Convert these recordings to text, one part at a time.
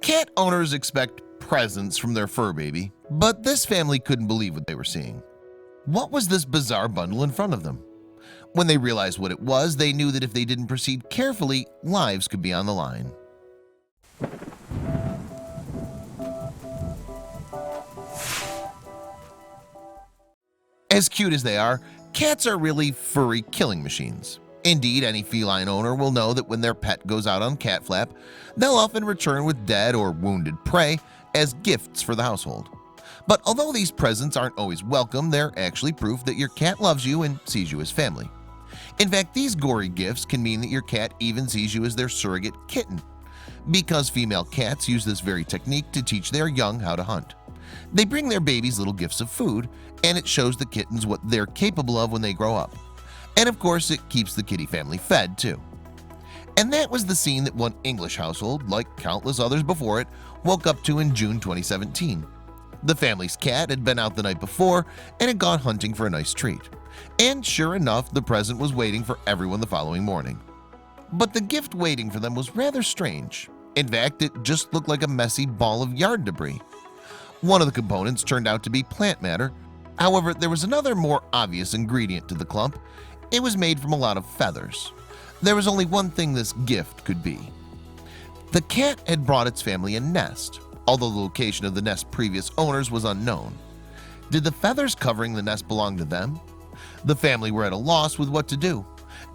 Cat owners expect presents from their fur baby, but this family couldn't believe what they were seeing. What was this bizarre bundle in front of them? When they realized what it was, they knew that if they didn't proceed carefully, lives could be on the line. As cute as they are, cats are really furry killing machines. Indeed, any feline owner will know that when their pet goes out on cat flap, they'll often return with dead or wounded prey as gifts for the household. But although these presents aren't always welcome, they're actually proof that your cat loves you and sees you as family. In fact, these gory gifts can mean that your cat even sees you as their surrogate kitten, because female cats use this very technique to teach their young how to hunt. They bring their babies little gifts of food, and it shows the kittens what they're capable of when they grow up. And of course, it keeps the kitty family fed too. And that was the scene that one English household, like countless others before it, woke up to in June 2017. The family's cat had been out the night before and had gone hunting for a nice treat. And sure enough, the present was waiting for everyone the following morning. But the gift waiting for them was rather strange. In fact, it just looked like a messy ball of yard debris. One of the components turned out to be plant matter. However, there was another more obvious ingredient to the clump. It was made from a lot of feathers. There was only one thing this gift could be. The cat had brought its family a nest, although the location of the nest's previous owners was unknown. Did the feathers covering the nest belong to them? The family were at a loss with what to do.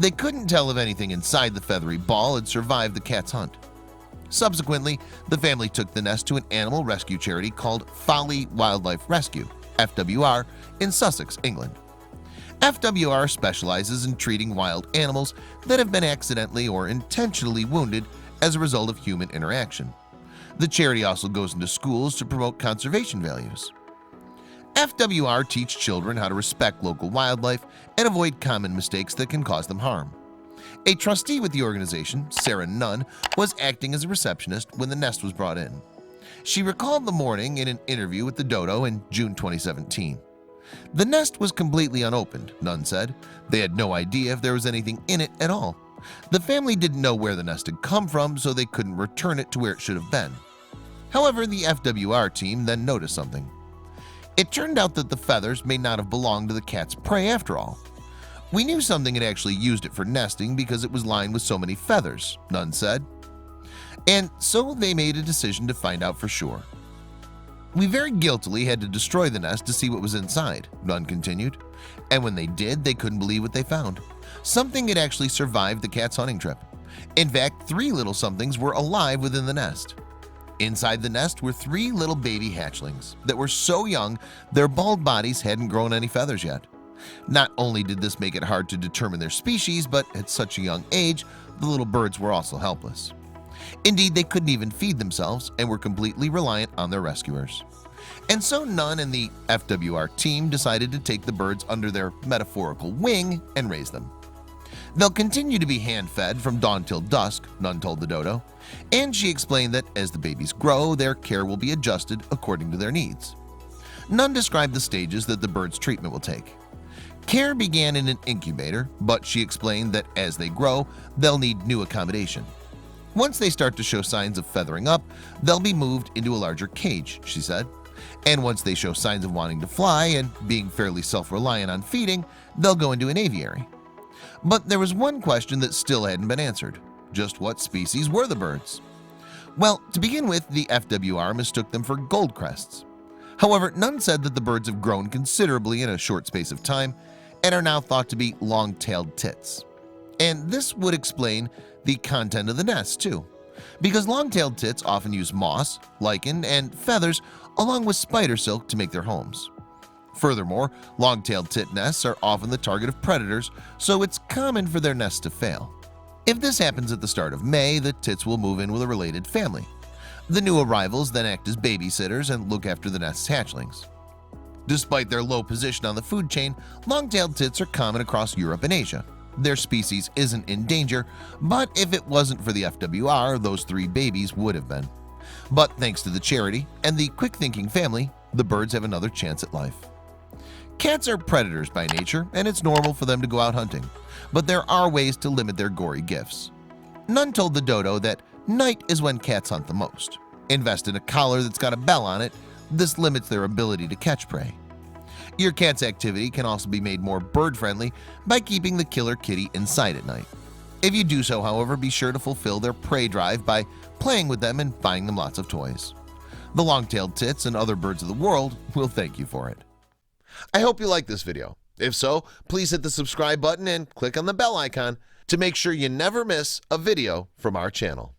They couldn't tell if anything inside the feathery ball had survived the cat's hunt. Subsequently, the family took the nest to an animal rescue charity called Folly Wildlife Rescue, FWR, in Sussex, England. FWR specializes in treating wild animals that have been accidentally or intentionally wounded as a result of human interaction. The charity also goes into schools to promote conservation values. FWR teach children how to respect local wildlife and avoid common mistakes that can cause them harm. A trustee with the organization, Sarah Nunn, was acting as a receptionist when the nest was brought in. She recalled the morning in an interview with the dodo in June 2017. The nest was completely unopened, Nunn said. They had no idea if there was anything in it at all. The family didn't know where the nest had come from, so they couldn't return it to where it should have been. However, the FWR team then noticed something. It turned out that the feathers may not have belonged to the cat's prey after all. We knew something had actually used it for nesting because it was lined with so many feathers, Nunn said. And so they made a decision to find out for sure. We very guiltily had to destroy the nest to see what was inside, Nunn continued. And when they did, they couldn't believe what they found. Something had actually survived the cat's hunting trip. In fact, 3 little somethings were alive within the nest. Inside the nest were 3 little baby hatchlings that were so young their bald bodies hadn't grown any feathers yet. Not only did this make it hard to determine their species, but at such a young age, the little birds were also helpless. Indeed, they couldn't even feed themselves and were completely reliant on their rescuers. And so Nunn and the FWR team decided to take the birds under their metaphorical wing and raise them. They'll continue to be hand-fed from dawn till dusk, Nunn told the dodo, and she explained that as the babies grow, their care will be adjusted according to their needs. Nunn described the stages that the bird's treatment will take. Care began in an incubator, but she explained that as they grow, they'll need new accommodation. Once they start to show signs of feathering up, they'll be moved into a larger cage, she said. And once they show signs of wanting to fly and being fairly self-reliant on feeding, they'll go into an aviary. But there was one question that still hadn't been answered. Just what species were the birds? Well, to begin with, the FWR mistook them for goldcrests. However, Nunn said that the birds have grown considerably in a short space of time and are now thought to be long-tailed tits. And this would explain the content of the nest too, because long-tailed tits often use moss, lichen, and feathers along with spider silk to make their homes. Furthermore, long-tailed tit nests are often the target of predators, so it's common for their nests to fail. If this happens at the start of May, the tits will move in with a related family. The new arrivals then act as babysitters and look after the nest's hatchlings. Despite their low position on the food chain, long-tailed tits are common across Europe and Asia. Their species isn't in danger, but if it wasn't for the FWR, those 3 babies would have been. But thanks to the charity and the quick-thinking family, the birds have another chance at life. Cats are predators by nature, and it's normal for them to go out hunting, but there are ways to limit their gory gifts. Nunn told the dodo that night is when cats hunt the most. Invest in a collar that's got a bell on it. This limits their ability to catch prey. Your cat's activity can also be made more bird-friendly by keeping the killer kitty inside at night. If you do so, however, be sure to fulfill their prey drive by playing with them and buying them lots of toys. The long-tailed tits and other birds of the world will thank you for it. I hope you liked this video. If so, please hit the subscribe button and click on the bell icon to make sure you never miss a video from our channel.